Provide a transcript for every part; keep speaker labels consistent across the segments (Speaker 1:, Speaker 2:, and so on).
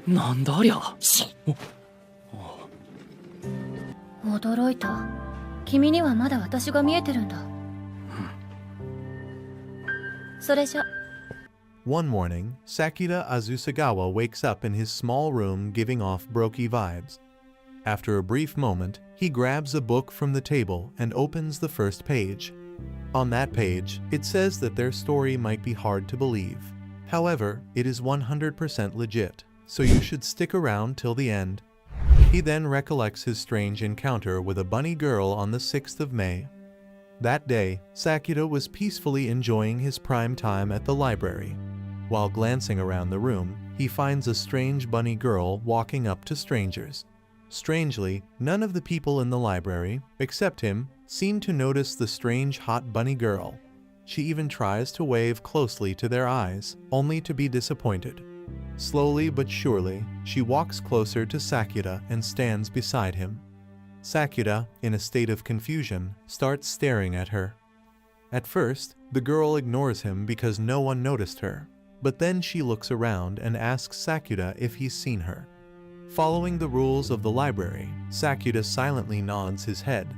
Speaker 1: なんだありゃ。
Speaker 2: 驚いた。君にはまだ私が見えてるんだ。それじゃ。
Speaker 3: One morning, Sakuta Azusagawa wakes up in his small room giving off brokey vibes. After a brief moment, he grabs a book from the table and opens the first page. On that page, it says that their story might be hard to believe. However, it is 100% legit, so you should stick around till the end. He then recollects his strange encounter with a bunny girl on the 6th of May. That day, Sakuta was peacefully enjoying his prime time at the library. While glancing around the room, he finds a strange bunny girl walking up to strangers. Strangely, none of the people in the library, except him, seem to notice the strange hot bunny girl. She even tries to wave closely to their eyes, only to be disappointed. Slowly but surely, she walks closer to Sakuta and stands beside him. Sakuta, in a state of confusion, starts staring at her. At first, the girl ignores him because no one noticed her, but then she looks around and asks Sakuta if he's seen her. Following the rules of the library, Sakuta silently nods his head.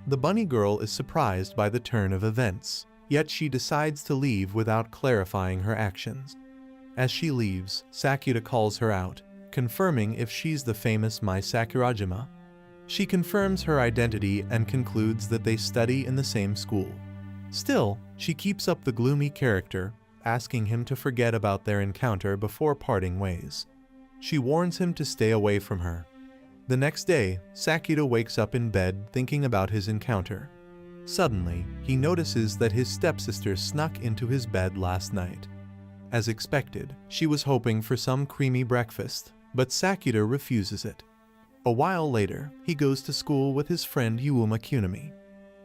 Speaker 3: The bunny girl is surprised by the turn of events, yet she decides to leave without clarifying her actions. As she leaves, Sakuta calls her out, confirming if she's the famous Mai Sakurajima. She confirms her identity and concludes that they study in the same school. Still, she keeps up the gloomy character, asking him to forget about their encounter before parting ways. She warns him to stay away from her. The next day, Sakuta wakes up in bed thinking about his encounter. Suddenly, he notices that his stepsister snuck into his bed last night. As expected, she was hoping for some creamy breakfast, but Sakuta refuses it. A while later, he goes to school with his friend Yuuma Kunami.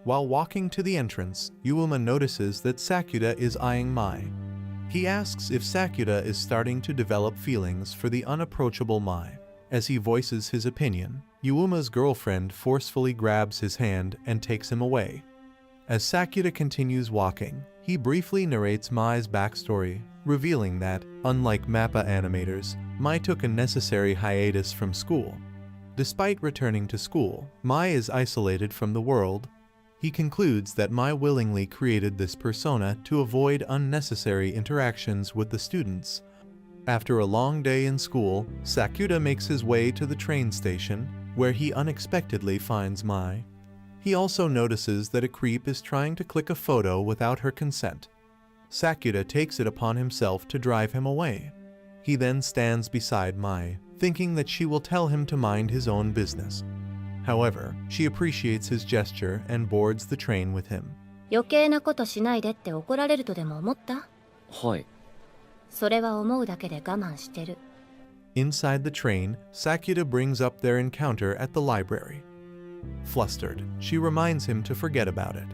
Speaker 3: While walking to the entrance, Yuuma notices that Sakuta is eyeing Mai. He asks if Sakuta is starting to develop feelings for the unapproachable Mai. As he voices his opinion, Yuuma's girlfriend forcefully grabs his hand and takes him away. As Sakuta continues walking, he briefly narrates Mai's backstory, revealing that, unlike Mappa animators, Mai took a necessary hiatus from school. Despite returning to school, Mai is isolated from the world. He concludes that Mai willingly created this persona to avoid unnecessary interactions with the students. After a long day in school, Sakuta makes his way to the train station, where he unexpectedly finds Mai. He also notices that a creep is trying to click a photo without her consent. Sakuta takes it upon himself to drive him away. He then stands beside Mai, thinking that she will tell him to mind his own business. However, she appreciates his gesture and boards the train with him.
Speaker 2: 余計なことしないでって怒られるとでも思った？
Speaker 1: はい。
Speaker 2: それは思うだけで我慢してる。
Speaker 3: Inside the train, Sakuta brings up their encounter at the library. Flustered, she reminds him to forget about it.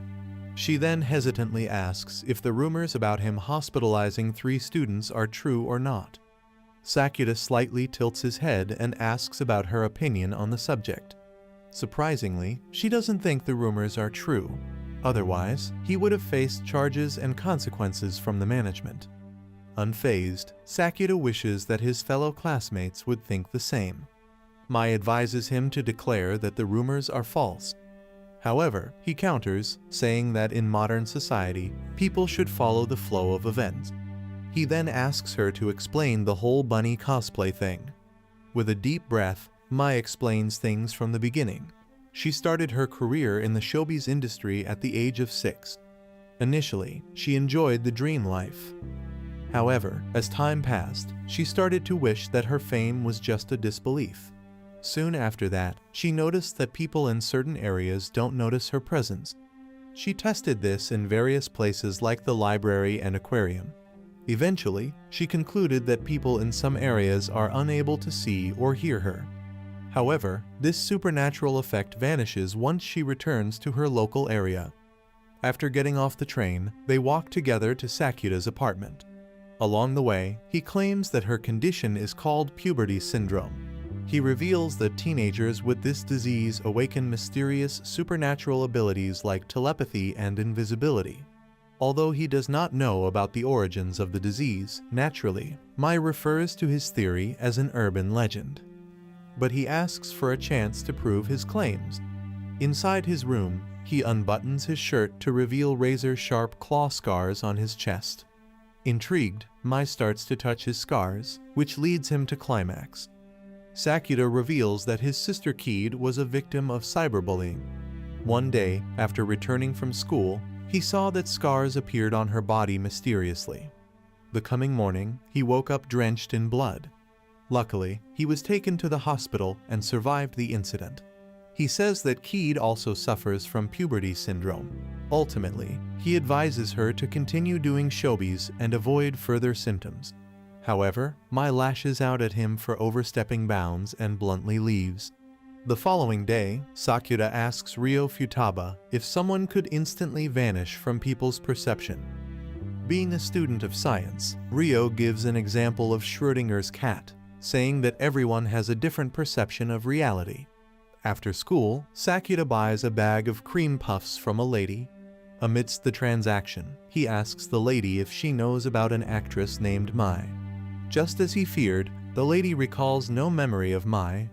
Speaker 3: She then hesitantly asks if the rumors about him hospitalizing 3 students are true or not. Sakuta slightly tilts his head and asks about her opinion on the subject. Surprisingly, she doesn't think the rumors are true. Otherwise, he would have faced charges and consequences from the management. Unfazed, Sakuta wishes that his fellow classmates would think the same. Mai advises him to declare that the rumors are false. However, he counters, saying that in modern society, people should follow the flow of events. He then asks her to explain the whole bunny cosplay thing. With a deep breath, Mai explains things from the beginning. She started her career in the showbiz industry at the age of 6. Initially, she enjoyed the dream life. However, as time passed, she started to wish that her fame was just a disbelief. Soon after that, she noticed that people in certain areas don't notice her presence. She tested this in various places like the library and aquarium. Eventually, she concluded that people in some areas are unable to see or hear her. However, this supernatural effect vanishes once she returns to her local area. After getting off the train, they walk together to Sakuta's apartment. Along the way, he claims that her condition is called puberty syndrome. He reveals that teenagers with this disease awaken mysterious supernatural abilities like telepathy and invisibility. Although he does not know about the origins of the disease, naturally, Mai refers to his theory as an urban legend. But he asks for a chance to prove his claims. Inside his room, he unbuttons his shirt to reveal razor-sharp claw scars on his chest. Intrigued, Mai starts to touch his scars, which leads him to climax. Sakuta reveals that his sister Kid was a victim of cyberbullying. One day, after returning from school, he saw that scars appeared on her body mysteriously. The coming morning, he woke up drenched in blood. Luckily, he was taken to the hospital and survived the incident. He says that Kid also suffers from puberty syndrome. Ultimately, he advises her to continue doing shobis and avoid further symptoms. However, Mai lashes out at him for overstepping bounds and bluntly leaves. The following day, Sakuta asks Ryo Futaba if someone could instantly vanish from people's perception. Being a student of science, Ryo gives an example of Schrödinger's cat, saying that everyone has a different perception of reality. After school, Sakuta buys a bag of cream puffs from a lady. Amidst the transaction, he asks the lady if she knows about an actress named Mai. Just as he feared, the lady recalls no memory of Mai.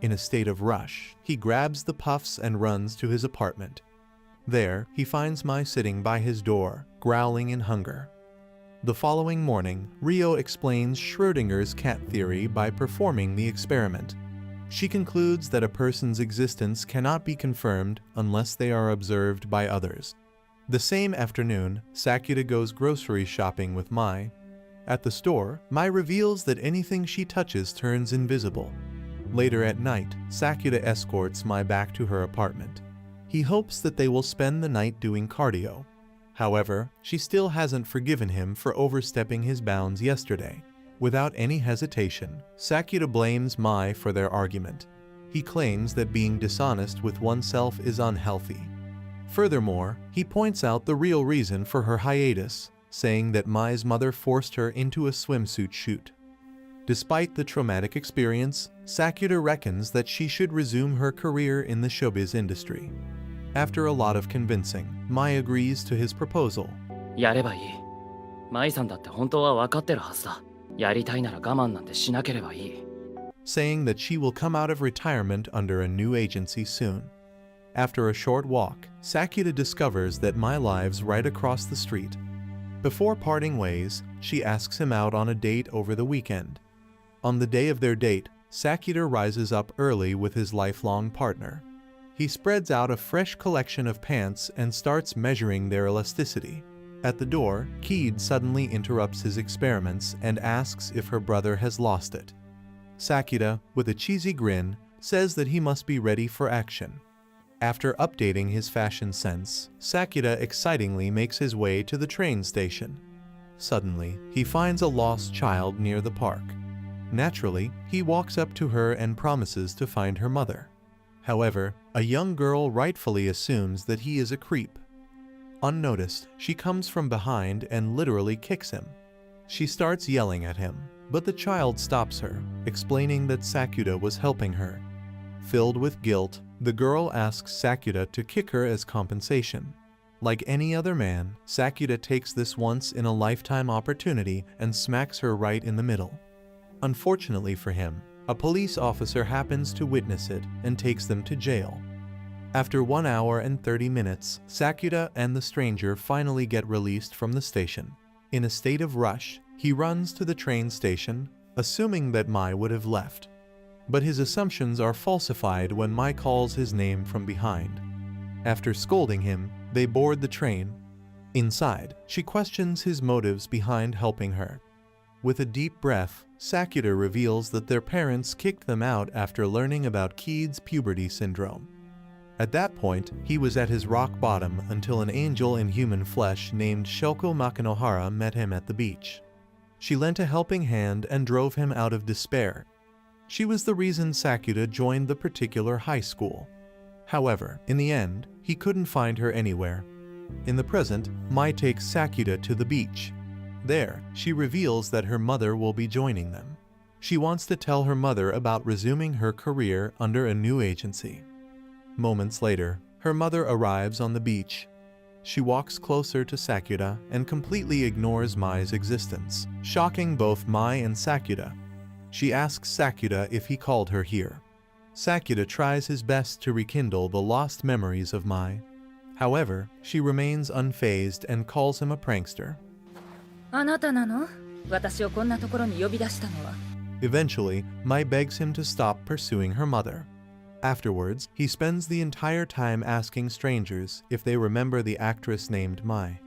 Speaker 3: In a state of rush, he grabs the puffs and runs to his apartment. There, he finds Mai sitting by his door, growling in hunger. The following morning, Ryo explains Schrödinger's cat theory by performing the experiment. She concludes that a person's existence cannot be confirmed unless they are observed by others. The same afternoon, Sakuta goes grocery shopping with Mai. At the store, Mai reveals that anything she touches turns invisible. Later at night, Sakuta escorts Mai back to her apartment. He hopes that they will spend the night doing cardio. However, she still hasn't forgiven him for overstepping his bounds yesterday. Without any hesitation, Sakuta blames Mai for their argument. He claims that being dishonest with oneself is unhealthy. Furthermore, he points out the real reason for her hiatus, saying that Mai's mother forced her into a swimsuit shoot. Despite the traumatic experience, Sakuta reckons that she should resume her career in the showbiz industry. After a lot of convincing, Mai agrees to his proposal.
Speaker 1: やればいい。舞さんだって本当は分かってるはずだ。やりたいなら我慢なんてしなければいい。
Speaker 3: Saying that she will come out of retirement under a new agency soon. After a short walk, Sakuta discovers that Mai lives right across the street. Before parting ways, she asks him out on a date over the weekend. On the day of their date, Sakuta rises up early with his lifelong partner. He spreads out a fresh collection of pants and starts measuring their elasticity. At the door, Kid suddenly interrupts his experiments and asks if her brother has lost it. Sakuta, with a cheesy grin, says that he must be ready for action. After updating his fashion sense, Sakuta excitingly makes his way to the train station. Suddenly, he finds a lost child near the park. Naturally, he walks up to her and promises to find her mother. However, a young girl rightfully assumes that he is a creep. Unnoticed, she comes from behind and literally kicks him. She starts yelling at him, but the child stops her, explaining that Sakuta was helping her. Filled with guilt, the girl asks Sakuta to kick her as compensation. Like any other man, Sakuta takes this once-in-a-lifetime opportunity and smacks her right in the middle. Unfortunately for him, a police officer happens to witness it and takes them to jail. After 1 hour and 30 minutes, Sakuta and the stranger finally get released from the station. In a state of rush, he runs to the train station, assuming that Mai would have left. But his assumptions are falsified when Mai calls his name from behind. After scolding him, they board the train. Inside, she questions his motives behind helping her. With a deep breath, Sakuta reveals that their parents kicked them out after learning about Kid's puberty syndrome. At that point, he was at his rock bottom until an angel in human flesh named Shoko Makinohara met him at the beach. She lent a helping hand and drove him out of despair. She was the reason Sakuta joined the particular high school. However, in the end, he couldn't find her anywhere. In the present, Mai takes Sakuta to the beach. There, she reveals that her mother will be joining them. She wants to tell her mother about resuming her career under a new agency. Moments later, her mother arrives on the beach. She walks closer to Sakuta and completely ignores Mai's existence, shocking both Mai and Sakuta. She asks Sakuta if he called her here. Sakuta tries his best to rekindle the lost memories of Mai. However, she remains unfazed and calls him a prankster.
Speaker 2: あなたなの？私をこんなところに呼び出したのは。
Speaker 3: Eventually, Mai begs him to stop pursuing her mother. Afterwards, he spends the entire time asking strangers if they remember the actress named Mai.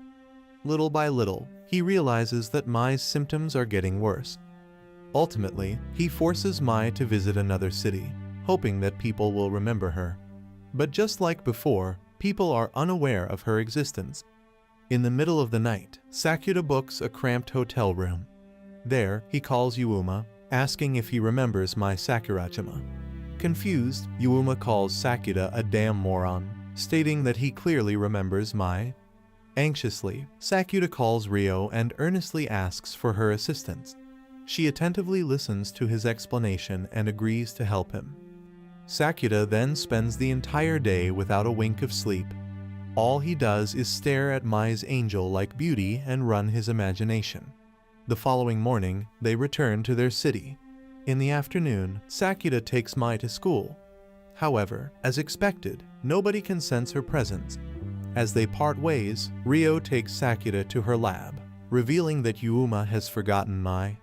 Speaker 3: Little by little, he realizes that Mai's symptoms are getting worse. Ultimately, he forces Mai to visit another city, hoping that people will remember her. But just like before, people are unaware of her existence. In the middle of the night, Sakuta books a cramped hotel room. There, he calls Yuuma, asking if he remembers Mai Sakurajima. Confused, Yuuma calls Sakuta a damn moron, stating that he clearly remembers Mai. Anxiously, Sakuta calls Ryo and earnestly asks for her assistance. She attentively listens to his explanation and agrees to help him. Sakuta then spends the entire day without a wink of sleep. All he does is stare at Mai's angel-like beauty and run his imagination. The following morning, they return to their city. In the afternoon, Sakuta takes Mai to school. However, as expected, nobody can sense her presence. As they part ways, Ryo takes Sakuta to her lab, revealing that Yuuma has forgotten Mai.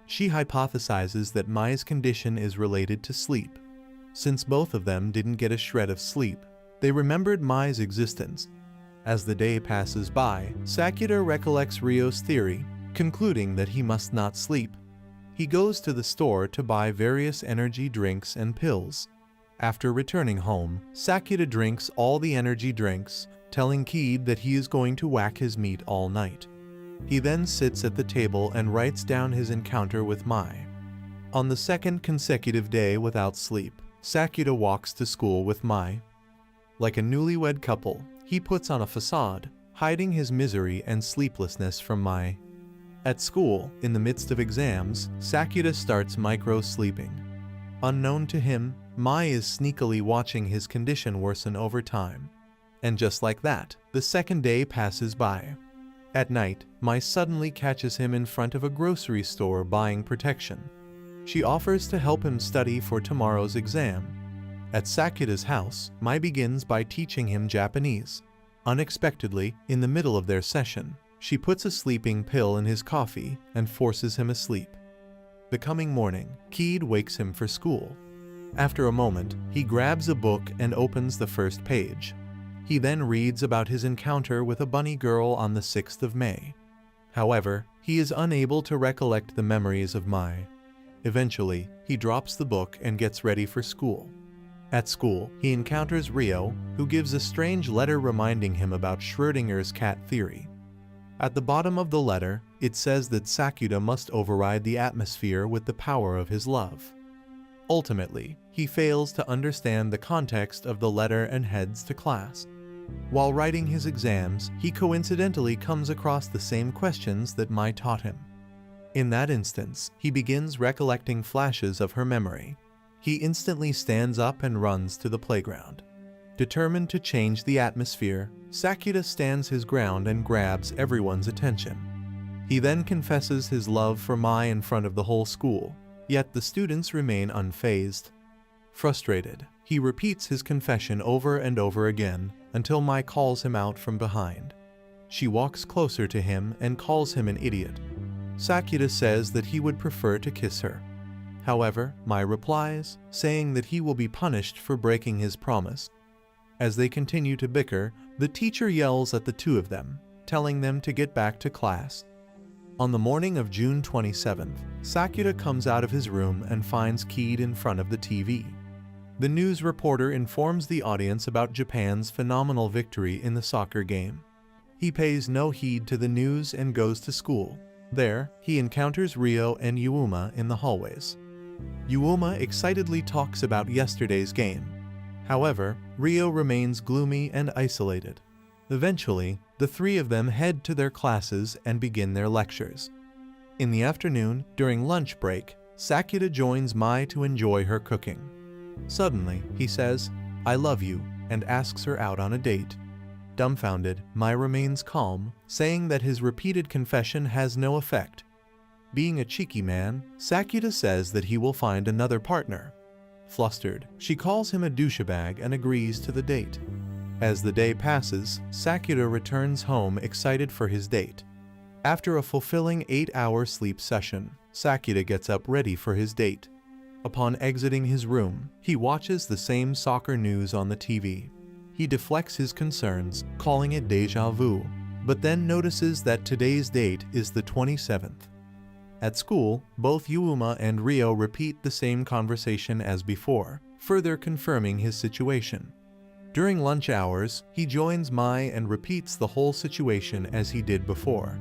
Speaker 3: She hypothesizes that Mai's condition is related to sleep. Since both of them didn't get a shred of sleep, they remembered Mai's existence. As the day passes by, Sakuta recollects Ryo's theory, concluding that he must not sleep. He goes to the store to buy various energy drinks and pills. After returning home, Sakuta drinks all the energy drinks, telling Keed that he is going to whack his meat all night. He then sits at the table and writes down his encounter with Mai. On the second consecutive day without sleep, Sakuta walks to school with Mai. Like a newlywed couple, he puts on a facade, hiding his misery and sleeplessness from Mai. At school, in the midst of exams, Sakuta starts micro-sleeping. Unknown to him, Mai is sneakily watching his condition worsen over time. And just like that, the second day passes by. At night, Mai suddenly catches him in front of a grocery store buying protection. She offers to help him study for tomorrow's exam. At Sakuta's house, Mai begins by teaching him Japanese. Unexpectedly, in the middle of their session, she puts a sleeping pill in his coffee and forces him asleep. The coming morning, Keed wakes him for school. After a moment, he grabs a book and opens the first page. He then reads about his encounter with a bunny girl on the 6th of May. However, he is unable to recollect the memories of Mai. Eventually, he drops the book and gets ready for school. At school, he encounters Ryo, who gives a strange letter reminding him about Schrödinger's cat theory. At the bottom of the letter, it says that Sakuta must override the atmosphere with the power of his love. Ultimately, he fails to understand the context of the letter and heads to class. While writing his exams, he coincidentally comes across the same questions that Mai taught him. In that instance, he begins recollecting flashes of her memory. He instantly stands up and runs to the playground. Determined to change the atmosphere, Sakuta stands his ground and grabs everyone's attention. He then confesses his love for Mai in front of the whole school, yet the students remain unfazed. Frustrated, he repeats his confession over and over again until Mai calls him out from behind. She walks closer to him and calls him an idiot. Sakuta says that he would prefer to kiss her. However, Mai replies, saying that he will be punished for breaking his promise. As they continue to bicker, the teacher yells at the two of them, telling them to get back to class. On the morning of June 27th, Sakuta comes out of his room and finds Keed in front of the TV. The news reporter informs the audience about Japan's phenomenal victory in the soccer game. He pays no heed to the news and goes to school. There, he encounters Ryo and Yuuma in the hallways. Yuuma excitedly talks about yesterday's game. However, Ryo remains gloomy and isolated. Eventually, the three of them head to their classes and begin their lectures. In the afternoon, during lunch break, Sakuta joins Mai to enjoy her cooking. Suddenly, he says, "I love you," and asks her out on a date. Dumbfounded, Mai remains calm, saying that his repeated confession has no effect. Being a cheeky man, Sakuta says that he will find another partner. Flustered, she calls him a douchebag and agrees to the date. As the day passes, Sakuta returns home excited for his date. After a fulfilling 8-hour sleep session, Sakuta gets up ready for his date. Upon exiting his room, he watches the same soccer news on the TV. He deflects his concerns, calling it déjà vu, but then notices that today's date is the 27th. At school, both Yuuma and Ryo repeat the same conversation as before, further confirming his situation. During lunch hours, he joins Mai and repeats the whole situation as he did before.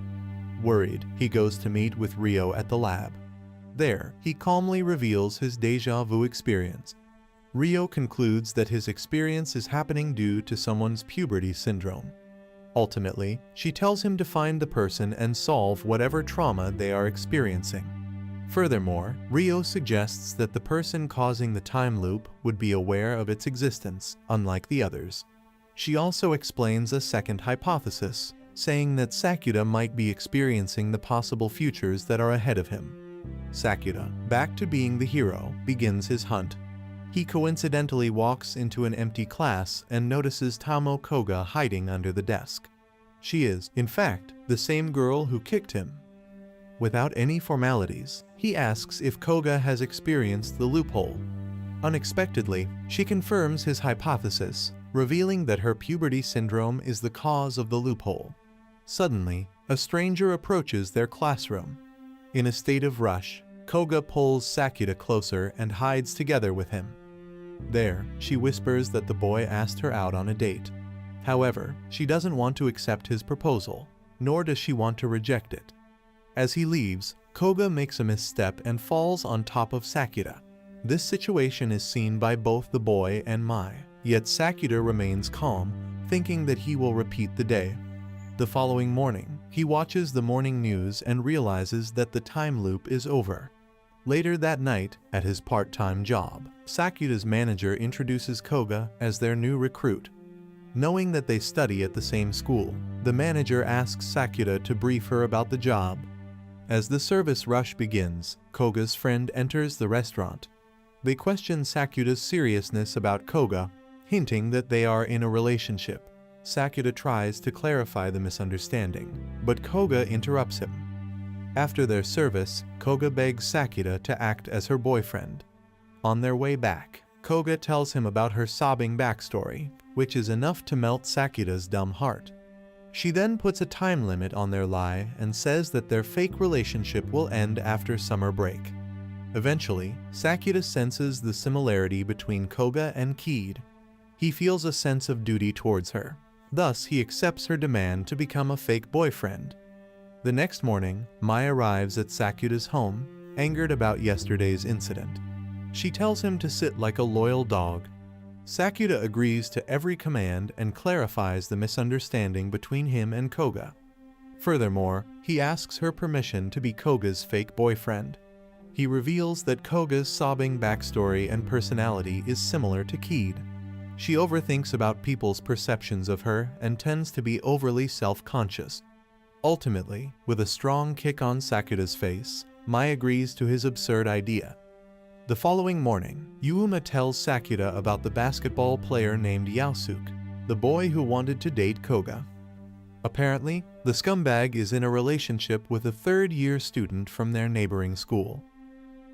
Speaker 3: Worried, he goes to meet with Ryo at the lab. There, he calmly reveals his déjà vu experience. Ryo concludes that his experience is happening due to someone's puberty syndrome. Ultimately, she tells him to find the person and solve whatever trauma they are experiencing. Furthermore, Ryo suggests that the person causing the time loop would be aware of its existence, unlike the others. She also explains a second hypothesis, saying that Sakuta might be experiencing the possible futures that are ahead of him. Sakuta, back to being the hero, begins his hunt. He coincidentally walks into an empty class and notices Tamo Koga hiding under the desk. She is, in fact, the same girl who kicked him. Without any formalities, he asks if Koga has experienced the loophole. Unexpectedly, she confirms his hypothesis, revealing that her puberty syndrome is the cause of the loophole. Suddenly, a stranger approaches their classroom. In a state of rush, Koga pulls Sakuta closer and hides together with him. There, she whispers that the boy asked her out on a date. However, she doesn't want to accept his proposal, nor does she want to reject it. As he leaves, Koga makes a misstep and falls on top of Sakuta. This situation is seen by both the boy and Mai, yet Sakuta remains calm, thinking that he will repeat the day. The following morning, he watches the morning news and realizes that the time loop is over. Later that night, at his part-time job, Sakuta's manager introduces Koga as their new recruit. Knowing that they study at the same school, the manager asks Sakuta to brief her about the job. As the service rush begins, Koga's friend enters the restaurant. They question Sakuta's seriousness about Koga, hinting that they are in a relationship. Sakuta tries to clarify the misunderstanding, but Koga interrupts him. After their service, Koga begs Sakuta to act as her boyfriend. On their way back, Koga tells him about her sobbing backstory, which is enough to melt Sakuta's dumb heart. She then puts a time limit on their lie and says that their fake relationship will end after summer break. Eventually, Sakuta senses the similarity between Koga and Keed. He feels a sense of duty towards her. Thus, he accepts her demand to become a fake boyfriend. The next morning, Mai arrives at Sakuta's home, angered about yesterday's incident. She tells him to sit like a loyal dog. Sakuta agrees to every command and clarifies the misunderstanding between him and Koga. Furthermore, he asks her permission to be Koga's fake boyfriend. He reveals that Koga's sobbing backstory and personality is similar to Keed. She overthinks about people's perceptions of her and tends to be overly self-conscious. Ultimately, with a strong kick on Sakuta's face, Mai agrees to his absurd idea. The following morning, Yuuma tells Sakuta about the basketball player named Yaosuke, the boy who wanted to date Koga. Apparently, the scumbag is in a relationship with a third-year student from their neighboring school.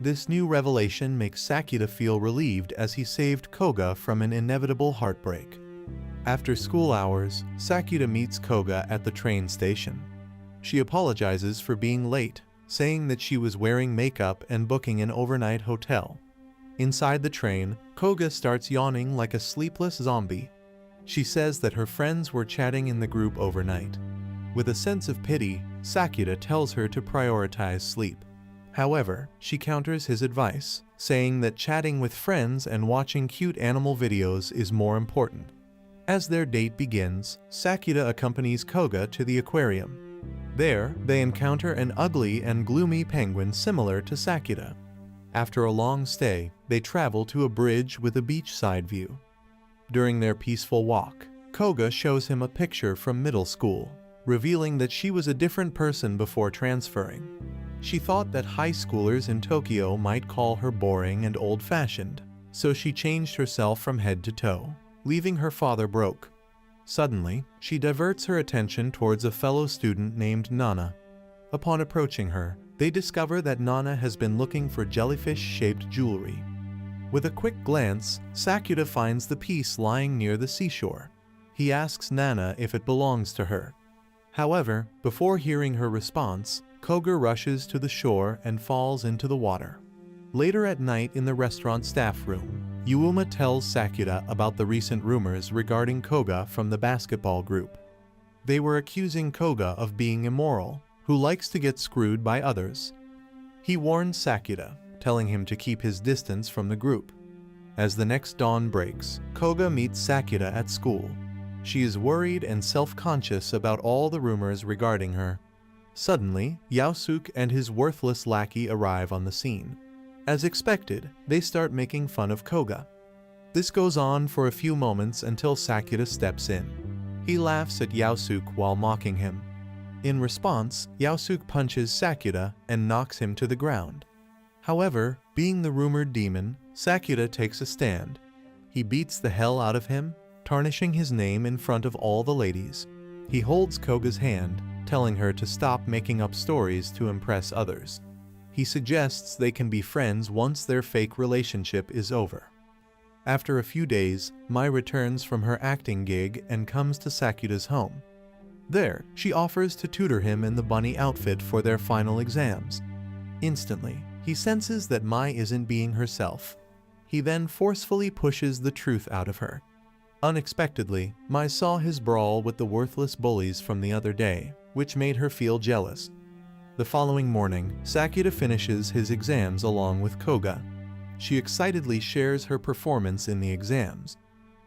Speaker 3: This new revelation makes Sakuta feel relieved as he saved Koga from an inevitable heartbreak. After school hours, Sakuta meets Koga at the train station. She apologizes for being late, saying that she was wearing makeup and booking an overnight hotel. Inside the train, Koga starts yawning like a sleepless zombie. She says that her friends were chatting in the group overnight. With a sense of pity, Sakuta tells her to prioritize sleep. However, she counters his advice, saying that chatting with friends and watching cute animal videos is more important. As their date begins, Sakuta accompanies Koga to the aquarium. There, they encounter an ugly and gloomy penguin similar to Sakuta. After a long stay, they travel to a bridge with a beachside view. During their peaceful walk, Koga shows him a picture from middle school, revealing that she was a different person before transferring. She thought that high schoolers in Tokyo might call her boring and old-fashioned, so she changed herself from head to toe, leaving her father broke. Suddenly, she diverts her attention towards a fellow student named Nana. Upon approaching her, they discover that Nana has been looking for jellyfish-shaped jewelry. With a quick glance, Sakuta finds the piece lying near the seashore. He asks Nana if it belongs to her. However, before hearing her response, Koga rushes to the shore and falls into the water. Later at night in the restaurant staff room, Yuuma tells Sakuta about the recent rumors regarding Koga from the basketball group. They were accusing Koga of being immoral, who likes to get screwed by others. He warns Sakuta, telling him to keep his distance from the group. As the next dawn breaks, Koga meets Sakuta at school. She is worried and self-conscious about all the rumors regarding her. Suddenly, Yaosuke and his worthless lackey arrive on the scene. As expected, they start making fun of Koga. This goes on for a few moments until Sakuta steps in. He laughs at Yaosuke while mocking him. In response, Yaosuke punches Sakuta and knocks him to the ground. However, being the rumored demon, Sakuta takes a stand. He beats the hell out of him, tarnishing his name in front of all the ladies. He holds Koga's hand, telling her to stop making up stories to impress others. He suggests they can be friends once their fake relationship is over. After a few days, Mai returns from her acting gig and comes to Sakuta's home. There, she offers to tutor him in the bunny outfit for their final exams. Instantly, he senses that Mai isn't being herself. He then forcefully pushes the truth out of her. Unexpectedly, Mai saw his brawl with the worthless bullies from the other day, which made her feel jealous. The following morning, Sakuta finishes his exams along with Koga. She excitedly shares her performance in the exams.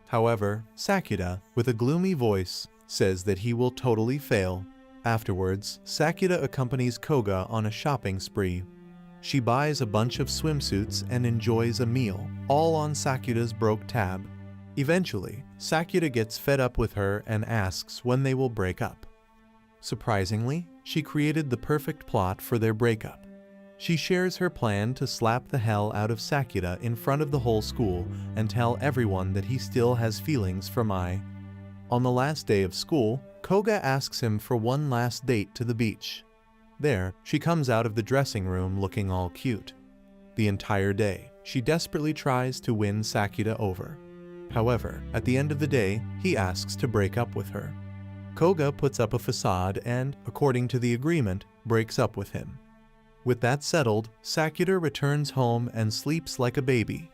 Speaker 3: However, Sakuta, with a gloomy voice, says that he will totally fail. Afterwards, Sakuta accompanies Koga on a shopping spree. She buys a bunch of swimsuits and enjoys a meal, all on Sakuta's broke tab. Eventually, Sakuta gets fed up with her and asks when they will break up. Surprisingly, she created the perfect plot for their breakup. She shares her plan to slap the hell out of Sakuta in front of the whole school and tell everyone that he still has feelings for Mai. On the last day of school, Koga asks him for one last date to the beach. There, she comes out of the dressing room looking all cute. The entire day, she desperately tries to win Sakuta over. However, at the end of the day, he asks to break up with her. Koga puts up a facade and, according to the agreement, breaks up with him. With that settled, Sakuta returns home and sleeps like a baby.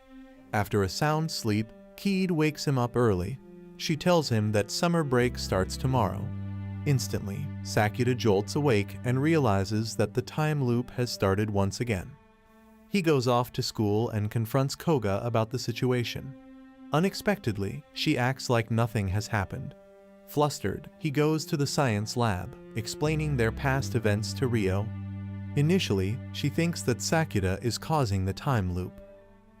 Speaker 3: After a sound sleep, Keed wakes him up early. She tells him that summer break starts tomorrow. Instantly, Sakuta jolts awake and realizes that the time loop has started once again. He goes off to school and confronts Koga about the situation. Unexpectedly, she acts like nothing has happened. Flustered, he goes to the science lab, explaining their past events to Ryo. Initially, she thinks that Sakuta is causing the time loop.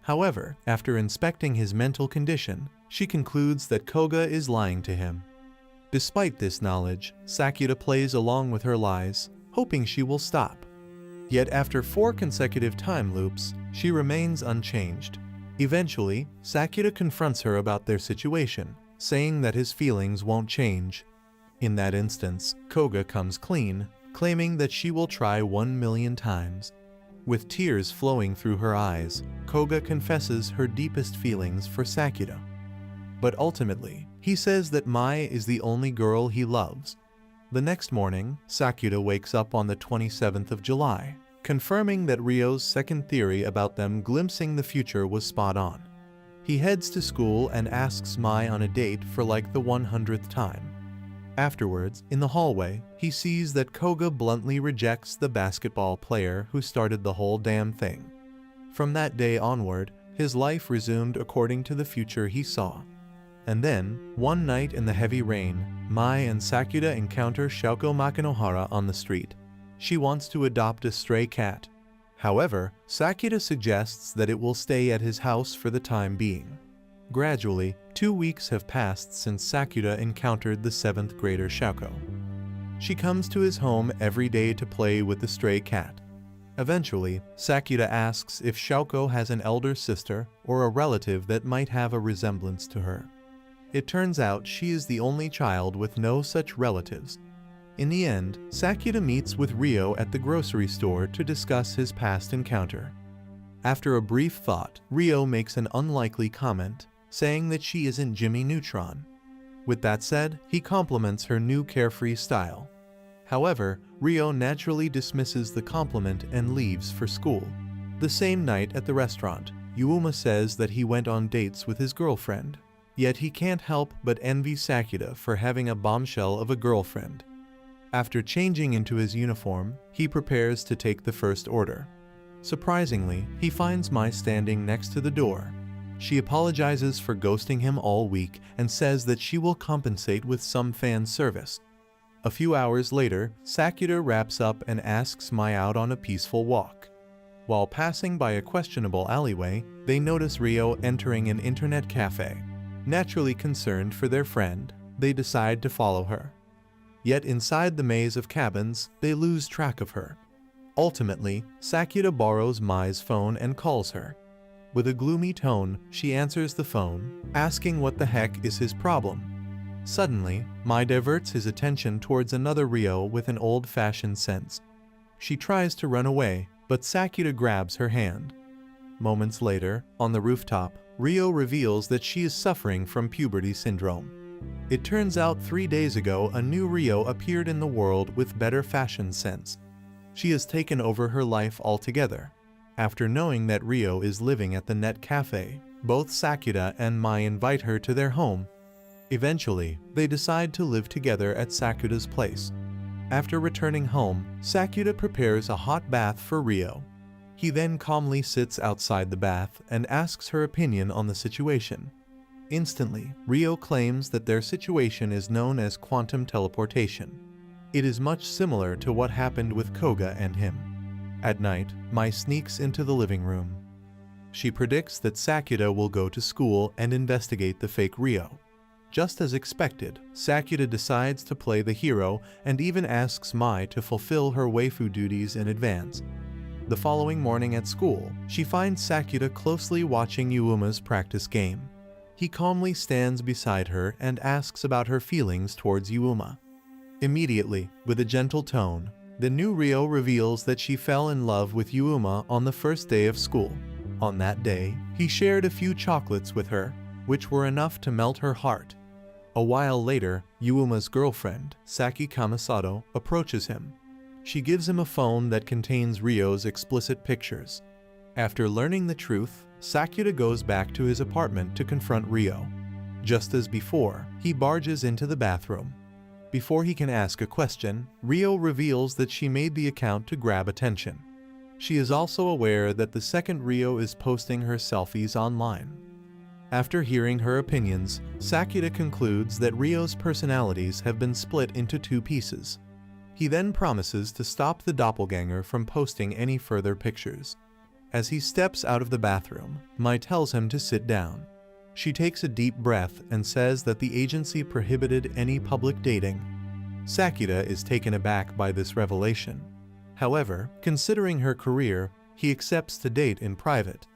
Speaker 3: However, after inspecting his mental condition, she concludes that Koga is lying to him. Despite this knowledge, Sakuta plays along with her lies, hoping she will stop. Yet after 4 consecutive time loops, she remains unchanged. Eventually, Sakuta confronts her about their situation, saying that his feelings won't change. In that instance, Koga comes clean, claiming that she will try 1,000,000 times. With tears flowing through her eyes, Koga confesses her deepest feelings for Sakuta. But ultimately, he says that Mai is the only girl he loves. The next morning, Sakuta wakes up on the 27th of July, confirming that Ryo's second theory about them glimpsing the future was spot on. He heads to school and asks Mai on a date for like the 100th time. Afterwards, in the hallway, he sees that Koga bluntly rejects the basketball player who started the whole damn thing. From that day onward, his life resumed according to the future he saw. And then, one night in the heavy rain, Mai and Sakuta encounter Shoko Makinohara on the street. She wants to adopt a stray cat. However, Sakuta suggests that it will stay at his house for the time being. Gradually, 2 weeks have passed since Sakuta encountered the 7th grader Shoko. She comes to his home every day to play with the stray cat. Eventually, Sakuta asks if Shoko has an elder sister or a relative that might have a resemblance to her. It turns out she is the only child with no such relatives. In the end, Sakuta meets with Ryo at the grocery store to discuss his past encounter. After a brief thought, Ryo makes an unlikely comment, saying that she isn't Jimmy Neutron. With that said, he compliments her new carefree style. However, Ryo naturally dismisses the compliment and leaves for school. The same night at the restaurant, Yuuma says that he went on dates with his girlfriend. Yet he can't help but envy Sakuta for having a bombshell of a girlfriend. After changing into his uniform, he prepares to take the first order. Surprisingly, he finds Mai standing next to the door. She apologizes for ghosting him all week and says that she will compensate with some fan service. A few hours later, Sakuta wraps up and asks Mai out on a peaceful walk. While passing by a questionable alleyway, they notice Ryo entering an internet cafe. Naturally concerned for their friend, they decide to follow her. Yet inside the maze of cabins, they lose track of her. Ultimately, Sakuta borrows Mai's phone and calls her. With a gloomy tone, she answers the phone, asking what the heck is his problem. Suddenly, Mai diverts his attention towards another Ryo with an old-fashioned sense. She tries to run away, but Sakuta grabs her hand. Moments later, on the rooftop, Ryo reveals that she is suffering from puberty syndrome. It turns out 3 days ago a new Ryo appeared in the world with better fashion sense. She has taken over her life altogether. After knowing that Ryo is living at the net cafe, both Sakuta and Mai invite her to their home. Eventually, they decide to live together at Sakuta's place. After returning home, Sakuta prepares a hot bath for Ryo. He then calmly sits outside the bath and asks her opinion on the situation. Instantly, Ryo claims that their situation is known as quantum teleportation. It is much similar to what happened with Koga and him. At night, Mai sneaks into the living room. She predicts that Sakuta will go to school and investigate the fake Ryo. Just as expected, Sakuta decides to play the hero and even asks Mai to fulfill her waifu duties in advance. The following morning at school, she finds Sakuta closely watching Yuuma's practice game. He calmly stands beside her and asks about her feelings towards Yuuma. Immediately, with a gentle tone, the new Ryo reveals that she fell in love with Yuuma on the first day of school. On that day, he shared a few chocolates with her, which were enough to melt her heart. A while later, Yuuma's girlfriend, Saki Kamisato, approaches him. She gives him a phone that contains Ryo's explicit pictures. After learning the truth, Sakuta goes back to his apartment to confront Ryo. Just as before, he barges into the bathroom. Before he can ask a question, Ryo reveals that she made the account to grab attention. She is also aware that the second Ryo is posting her selfies online. After hearing her opinions, Sakuta concludes that Ryo's personalities have been split into 2 pieces. He then promises to stop the doppelganger from posting any further pictures. As he steps out of the bathroom, Mai tells him to sit down. She takes a deep breath and says that the agency prohibited any public dating. Sakuta is taken aback by this revelation. However, considering her career, he accepts to date in private.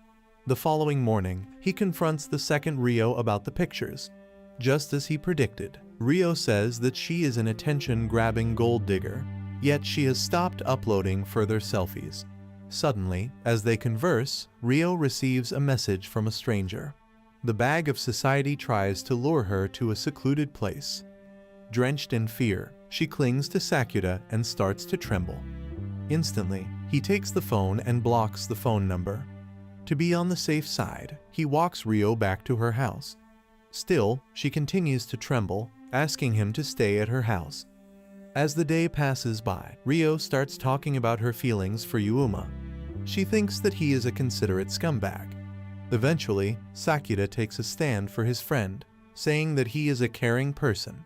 Speaker 3: The following morning, he confronts the second Ryo about the pictures. Just as he predicted, Ryo says that she is an attention-grabbing gold digger, yet she has stopped uploading further selfies. Suddenly, as they converse, Ryo receives a message from a stranger. The bag of society tries to lure her to a secluded place. Drenched in fear, she clings to Sakuta and starts to tremble. Instantly, he takes the phone and blocks the phone number. To be on the safe side, he walks Ryo back to her house. Still, she continues to tremble, asking him to stay at her house. As the day passes by, Ryo starts talking about her feelings for Yuuma. She thinks that he is a considerate scumbag. Eventually, Sakuta takes a stand for his friend, saying that he is a caring person.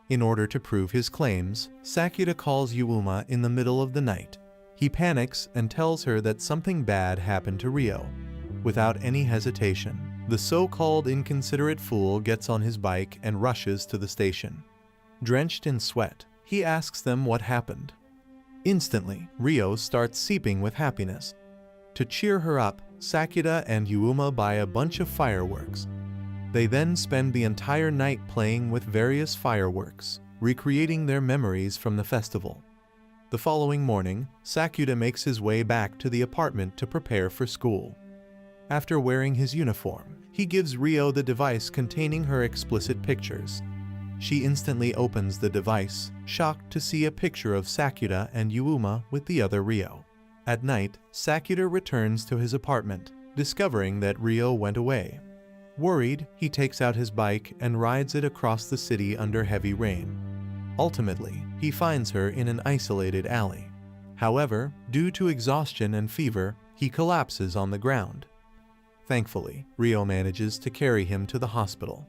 Speaker 3: In order to prove his claims, Sakuta calls Yuuma in the middle of the night. He panics and tells her that something bad happened to Ryo. Without any hesitation, The so-called inconsiderate fool gets on his bike and rushes to the station. Drenched in sweat, he asks them what happened. Instantly, Ryo starts seeping with happiness. To cheer her up, Sakuta and Yuuma buy a bunch of fireworks. They then spend the entire night playing with various fireworks, recreating their memories from the festival. The following morning, Sakuta makes his way back to the apartment to prepare for school. After wearing his uniform, he gives Ryo the device containing her explicit pictures. She instantly opens the device, shocked to see a picture of Sakuta and Yuuma with the other Ryo. At night, Sakuta returns to his apartment, discovering that Ryo went away. Worried, he takes out his bike and rides it across the city under heavy rain. Ultimately, he finds her in an isolated alley. However, due to exhaustion and fever, he collapses on the ground. Thankfully, Ryo manages to carry him to the hospital.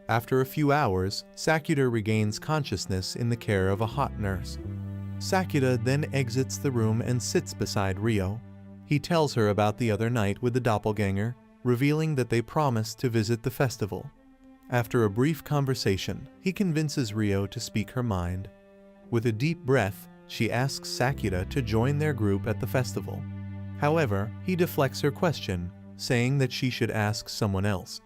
Speaker 3: After a few hours, Sakuta regains consciousness in the care of a hot nurse. Sakuta then exits the room and sits beside Ryo. He tells her about the other night with the doppelganger, revealing that they promised to visit the festival. After a brief conversation, he convinces Ryo to speak her mind. With a deep breath, she asks Sakuta to join their group at the festival. However, he deflects her question, saying that she should ask someone else.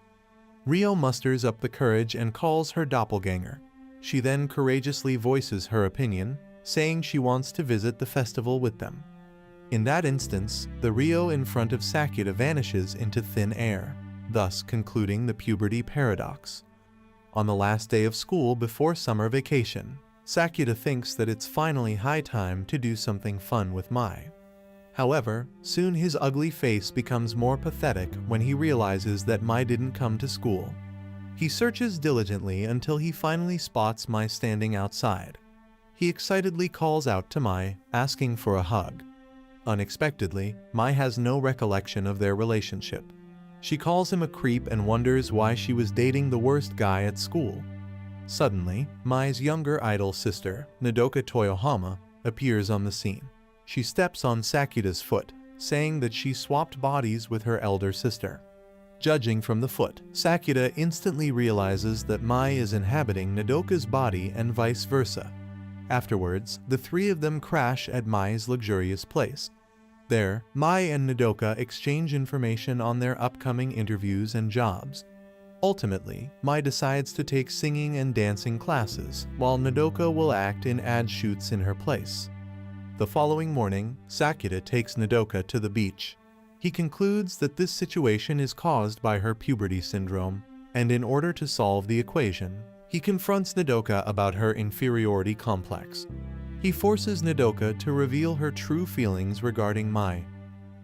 Speaker 3: Ryo musters up the courage and calls her doppelganger. She then courageously voices her opinion, saying she wants to visit the festival with them. In that instance, the Ryo in front of Sakuta vanishes into thin air, thus concluding the puberty paradox. On the last day of school before summer vacation, Sakuta thinks that it's finally high time to do something fun with Mai. However, soon his ugly face becomes more pathetic when he realizes that Mai didn't come to school. He searches diligently until he finally spots Mai standing outside. He excitedly calls out to Mai, asking for a hug. Unexpectedly, Mai has no recollection of their relationship. She calls him a creep and wonders why she was dating the worst guy at school. Suddenly, Mai's younger idol sister, Nodoka Toyohama, appears on the scene. She steps on Sakuta's foot, saying that she swapped bodies with her elder sister. Judging from the foot, Sakuta instantly realizes that Mai is inhabiting Nodoka's body and vice versa. Afterwards, the three of them crash at Mai's luxurious place. There, Mai and Nodoka exchange information on their upcoming interviews and jobs. Ultimately, Mai decides to take singing and dancing classes, while Nodoka will act in ad shoots in her place. The following morning, Sakuta takes Nodoka to the beach. He concludes that this situation is caused by her puberty syndrome, and in order to solve the equation, he confronts Nodoka about her inferiority complex. He forces Nodoka to reveal her true feelings regarding Mai.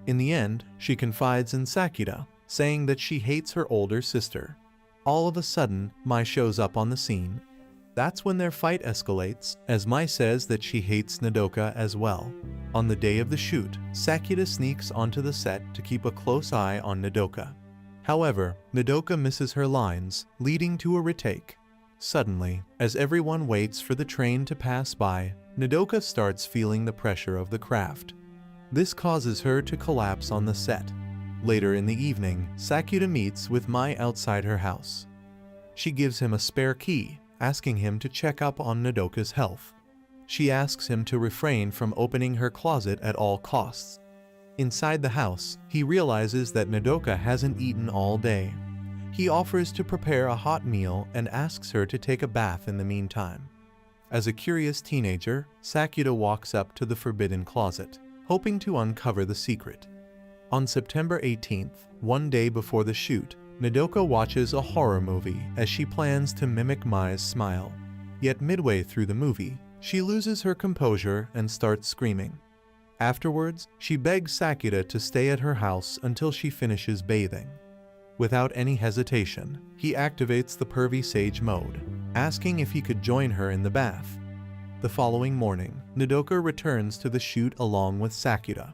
Speaker 3: In the end, she confides in Sakuta, saying that she hates her older sister. All of a sudden, Mai shows up on the scene. That's when their fight escalates, as Mai says that she hates Nodoka as well. On the day of the shoot, Sakuta sneaks onto the set to keep a close eye on Nodoka. However, Nodoka misses her lines, leading to a retake. Suddenly, as everyone waits for the train to pass by, Nodoka starts feeling the pressure of the craft. This causes her to collapse on the set. Later in the evening, Sakuta meets with Mai outside her house. She gives him a spare key, asking him to check up on Nodoka's health. She asks him to refrain from opening her closet at all costs. Inside the house, he realizes that Nodoka hasn't eaten all day. He offers to prepare a hot meal and asks her to take a bath in the meantime. As a curious teenager, Sakuta walks up to the forbidden closet, hoping to uncover the secret. On September 18th, one day before the shoot, Nodoka watches a horror movie as she plans to mimic Mai's smile. Yet midway through the movie, she loses her composure and starts screaming. Afterwards, she begs Sakuta to stay at her house until she finishes bathing. Without any hesitation, he activates the pervy sage mode, asking if he could join her in the bath. The following morning, Nodoka returns to the shoot along with Sakuta.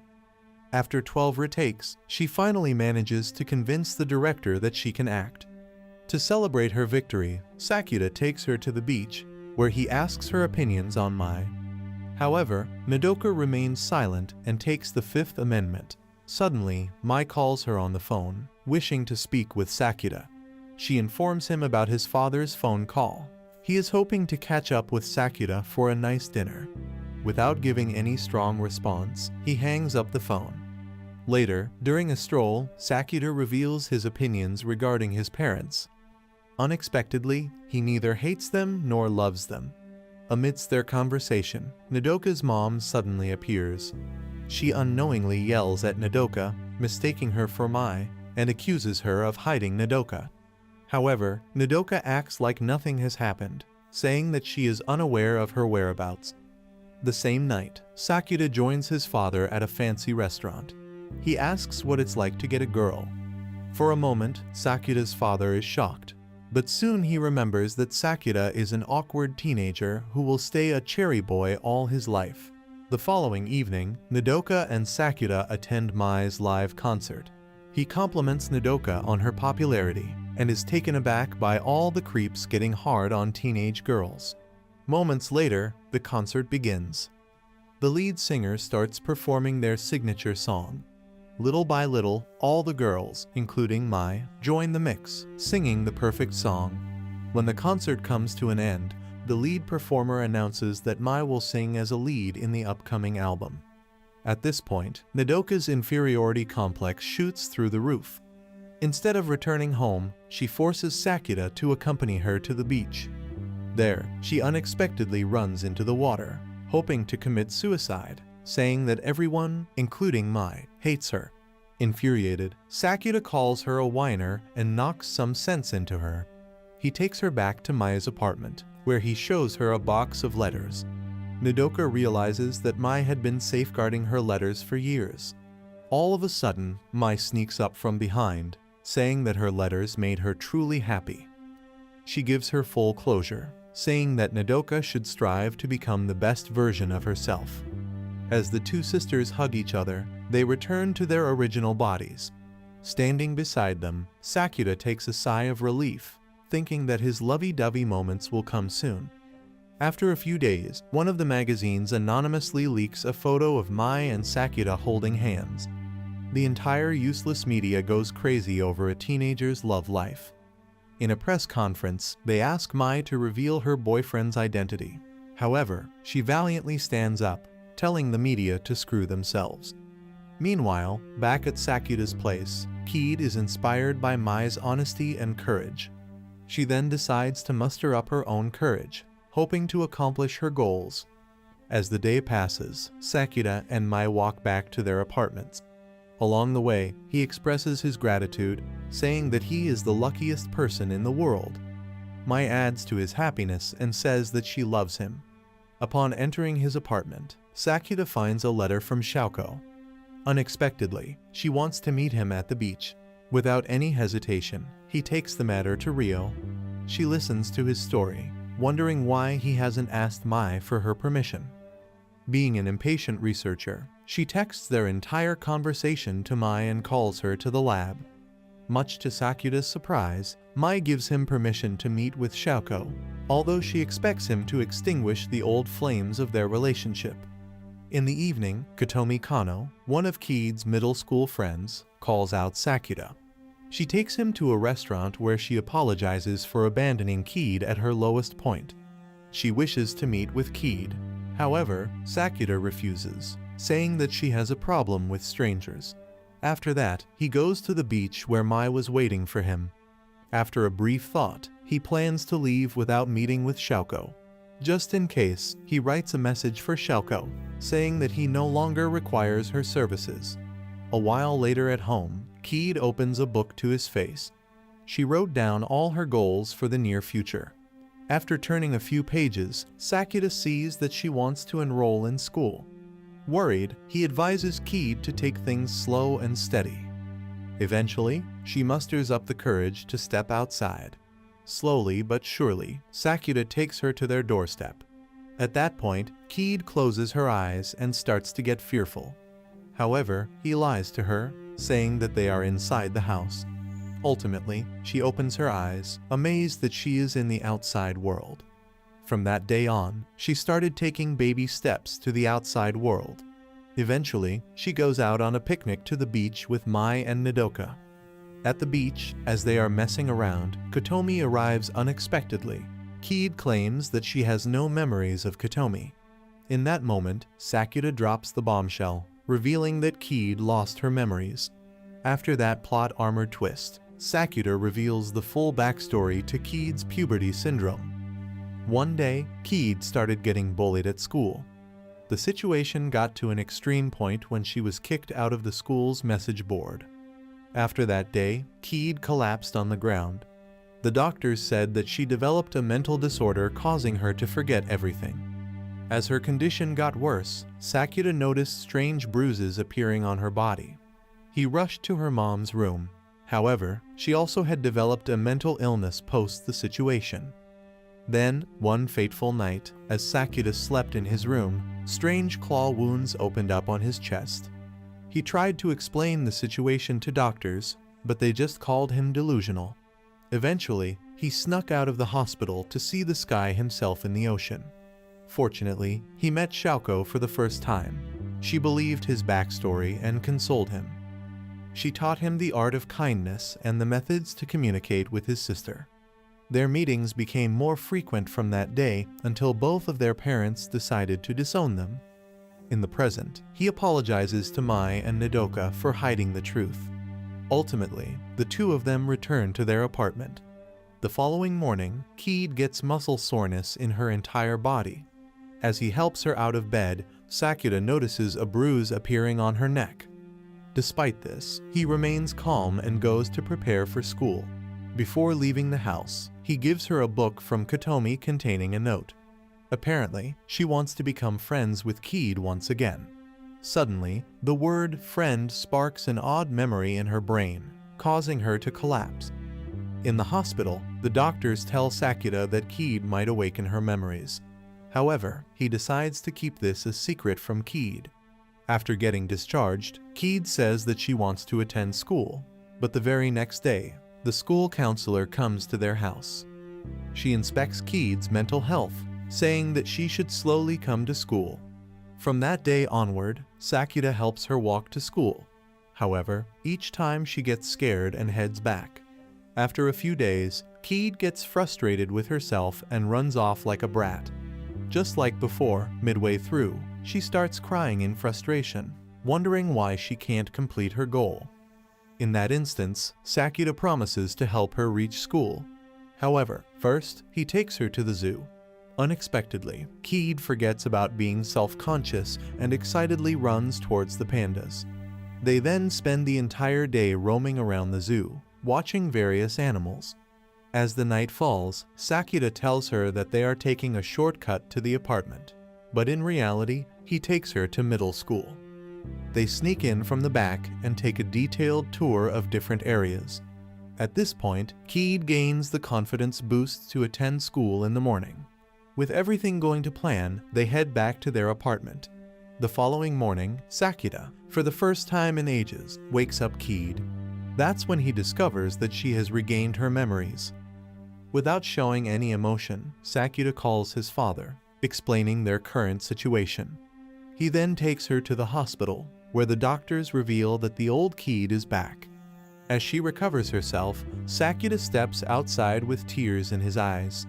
Speaker 3: After 12 retakes, she finally manages to convince the director that she can act. To celebrate her victory, Sakuta takes her to the beach, where he asks her opinions on Mai. However, Nodoka remains silent and takes the Fifth Amendment. Suddenly, Mai calls her on the phone. wishing to speak with Sakuta. She informs him about his father's phone call. He is hoping to catch up with Sakuta for a nice dinner. Without giving any strong response, he hangs up the phone. Later, during a stroll, Sakuta reveals his opinions regarding his parents. Unexpectedly, he neither hates them nor loves them. Amidst their conversation, Nodoka's mom suddenly appears. She unknowingly yells at Nodoka, mistaking her for Mai, and accuses her of hiding Nodoka. However, Nodoka acts like nothing has happened, saying that she is unaware of her whereabouts. The same night, Sakuta joins his father at a fancy restaurant. He asks what it's like to get a girl. For a moment, Sakuta's father is shocked, but soon he remembers that Sakuta is an awkward teenager who will stay a cherry boy all his life. The following evening, Nodoka and Sakuta attend Mai's live concert. He compliments Nodoka on her popularity and is taken aback by all the creeps getting hard on teenage girls. Moments later, the concert begins. The lead singer starts performing their signature song. Little by little, all the girls, including Mai, join the mix, singing the perfect song. When the concert comes to an end, the lead performer announces that Mai will sing as a lead in the upcoming album. At this point, Nodoka's inferiority complex shoots through the roof. Instead of returning home, she forces Sakuta to accompany her to the beach. There, she unexpectedly runs into the water, hoping to commit suicide, saying that everyone, including Mai, hates her. Infuriated, Sakuta calls her a whiner and knocks some sense into her. He takes her back to Mai's apartment, where he shows her a box of letters. Nodoka realizes that Mai had been safeguarding her letters for years. All of a sudden, Mai sneaks up from behind, saying that her letters made her truly happy. She gives her full closure, saying that Nodoka should strive to become the best version of herself. As the two sisters hug each other, they return to their original bodies. Standing beside them, Sakuta takes a sigh of relief, thinking that his lovey-dovey moments will come soon. After a few days, one of the magazines anonymously leaks a photo of Mai and Sakuta holding hands. The entire useless media goes crazy over a teenager's love life. In a press conference, they ask Mai to reveal her boyfriend's identity. However, she valiantly stands up, telling the media to screw themselves. Meanwhile, back at Sakuta's place, Keed is inspired by Mai's honesty and courage. She then decides to muster up her own courage, hoping to accomplish her goals. As the day passes, Sakuta and Mai walk back to their apartments. Along the way, he expresses his gratitude, saying that he is the luckiest person in the world. Mai adds to his happiness and says that she loves him. Upon entering his apartment, Sakuta finds a letter from Shōko. Unexpectedly, she wants to meet him at the beach. Without any hesitation, he takes the matter to Rio. She listens to his story, wondering why he hasn't asked Mai for her permission. Being an impatient researcher, she texts their entire conversation to Mai and calls her to the lab. Much to Sakuta's surprise, Mai gives him permission to meet with Shōko, although she expects him to extinguish the old flames of their relationship. In the evening, Kotomi Kano, one of Keed's middle school friends, calls out Sakuta. She takes him to a restaurant where she apologizes for abandoning Keed at her lowest point. She wishes to meet with Keed. However, Sakuta refuses, saying that she has a problem with strangers. After that, he goes to the beach where Mai was waiting for him. After a brief thought, he plans to leave without meeting with Shōko. Just in case, he writes a message for Shōko, saying that he no longer requires her services. A while later at home, Keed opens a book to his face. She wrote down all her goals for the near future. After turning a few pages, Sakuta sees that she wants to enroll in school. Worried, he advises Keed to take things slow and steady. Eventually, she musters up the courage to step outside. Slowly but surely, Sakuta takes her to their doorstep. At that point, Keed closes her eyes and starts to get fearful. However, he lies to her, saying that they are inside the house. Ultimately, she opens her eyes, amazed that she is in the outside world. From that day on, she started taking baby steps to the outside world. Eventually, she goes out on a picnic to the beach with Mai and Nodoka. At the beach, as they are messing around, Kotomi arrives unexpectedly. Keed claims that she has no memories of Kotomi. In that moment, Sakuta drops the bombshell, revealing that Keed lost her memories. After that plot-armored twist, Sakuta reveals the full backstory to Keed's puberty syndrome. One day, Keed started getting bullied at school. The situation got to an extreme point when she was kicked out of the school's message board. After that day, Keed collapsed on the ground. The doctors said that she developed a mental disorder causing her to forget everything. As her condition got worse, Sakuta noticed strange bruises appearing on her body. He rushed to her mom's room. However, she also had developed a mental illness post the situation. Then, one fateful night, as Sakuta slept in his room, strange claw wounds opened up on his chest. He tried to explain the situation to doctors, but they just called him delusional. Eventually, he snuck out of the hospital to see the sky himself in the ocean. Fortunately, he met Shōko for the first time. She believed his backstory and consoled him. She taught him the art of kindness and the methods to communicate with his sister. Their meetings became more frequent from that day until both of their parents decided to disown them. In the present, he apologizes to Mai and Nodoka for hiding the truth. Ultimately, the two of them return to their apartment. The following morning, Keed gets muscle soreness in her entire body. As he helps her out of bed, Sakuta notices a bruise appearing on her neck. Despite this, he remains calm and goes to prepare for school. Before leaving the house, he gives her a book from Kotomi containing a note. Apparently, she wants to become friends with Keed once again. Suddenly, the word friend sparks an odd memory in her brain, causing her to collapse. In the hospital, the doctors tell Sakuta that Keed might awaken her memories. However, he decides to keep this a secret from Keed. After getting discharged, Keed says that she wants to attend school, but the very next day, the school counselor comes to their house. She inspects Keed's mental health, saying that she should slowly come to school. From that day onward, Sakuta helps her walk to school. However, each time she gets scared and heads back. After a few days, Keed gets frustrated with herself and runs off like a brat. Just like before, midway through, she starts crying in frustration, wondering why she can't complete her goal. In that instance, Sakuta promises to help her reach school. However, first, he takes her to the zoo. Unexpectedly, Keed forgets about being self-conscious and excitedly runs towards the pandas. They then spend the entire day roaming around the zoo, watching various animals. As the night falls, Sakuta tells her that they are taking a shortcut to the apartment, but in reality, he takes her to middle school. They sneak in from the back and take a detailed tour of different areas. At this point, Keed gains the confidence boost to attend school in the morning. With everything going to plan, they head back to their apartment. The following morning, Sakuta, for the first time in ages, wakes up Keed. That's when he discovers that she has regained her memories. Without showing any emotion, Sakuta calls his father, explaining their current situation. He then takes her to the hospital, where the doctors reveal that the old Keed is back. As she recovers herself, Sakuta steps outside with tears in his eyes.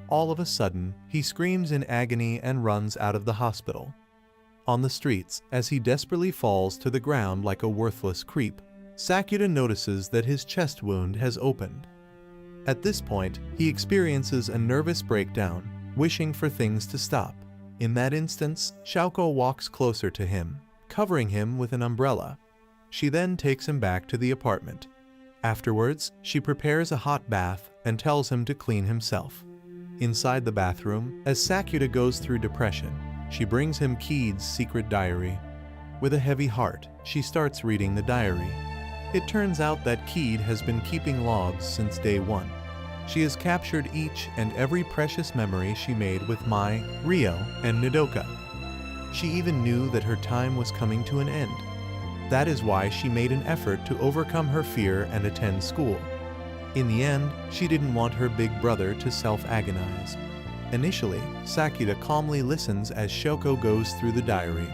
Speaker 3: All of a sudden, he screams in agony and runs out of the hospital. On the streets, as he desperately falls to the ground like a worthless creep, Sakuta notices that his chest wound has opened. At this point, he experiences a nervous breakdown, wishing for things to stop. In that instance, Shōko walks closer to him, covering him with an umbrella. She then takes him back to the apartment. Afterwards, she prepares a hot bath and tells him to clean himself. Inside the bathroom, as Sakuta goes through depression, she brings him Keed's secret diary. With a heavy heart, she starts reading the diary. It turns out that Keed has been keeping logs since day one. She has captured each and every precious memory she made with Mai, Ryo, and Nodoka. She even knew that her time was coming to an end. That is why she made an effort to overcome her fear and attend school. In the end, she didn't want her big brother to self-agonize. Initially, Sakuta calmly listens as Shōko goes through the diary.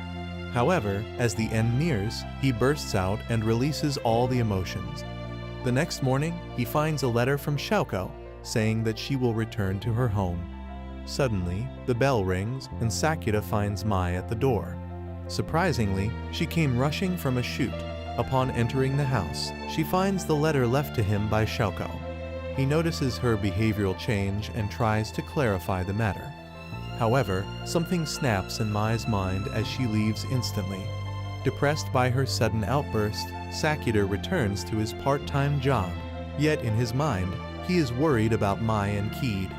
Speaker 3: However, as the end nears, he bursts out and releases all the emotions. The next morning, he finds a letter from Shoko saying that she will return to her home. Suddenly, the bell rings and Sakuta finds Mai at the door. Surprisingly, she came rushing from a shoot. Upon entering the house, she finds the letter left to him by Shoko. He notices her behavioral change and tries to clarify the matter. However, something snaps in Mai's mind as she leaves instantly. Depressed by her sudden outburst, Sakuta returns to his part-time job. Yet in his mind, he is worried about Mai and Keed.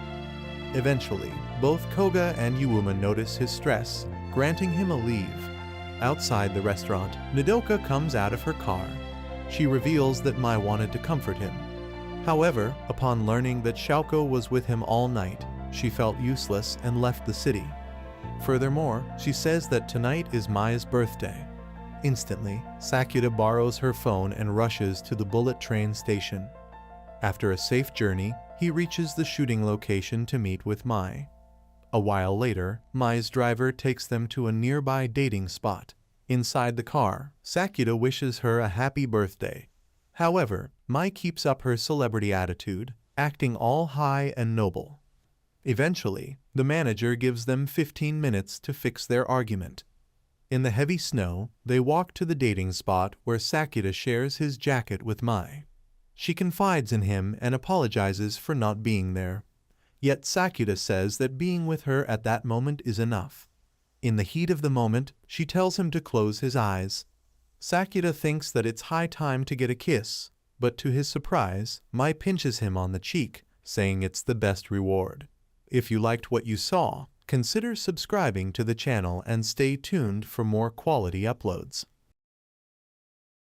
Speaker 3: Eventually, both Koga and Yuuma notice his stress, granting him a leave. Outside the restaurant, Nodoka comes out of her car. She reveals that Mai wanted to comfort him. However, upon learning that Shoko was with him all night, she felt useless and left the city. Furthermore, she says that tonight is Mai's birthday. Instantly, Sakuta borrows her phone and rushes to the bullet train station. After a safe journey, he reaches the shooting location to meet with Mai. A while later, Mai's driver takes them to a nearby dating spot. Inside the car, Sakuta wishes her a happy birthday. However, Mai keeps up her celebrity attitude, acting all high and noble. Eventually, the manager gives them 15 minutes to fix their argument. In the heavy snow, they walk to the dating spot where Sakuta shares his jacket with Mai. She confides in him and apologizes for not being there. Yet Sakuta says that being with her at that moment is enough. In the heat of the moment, she tells him to close his eyes. Sakuta thinks that it's high time to get a kiss, but to his surprise, Mai pinches him on the cheek, saying it's the best reward. If you liked what you saw, consider subscribing to the channel and stay tuned for more quality uploads.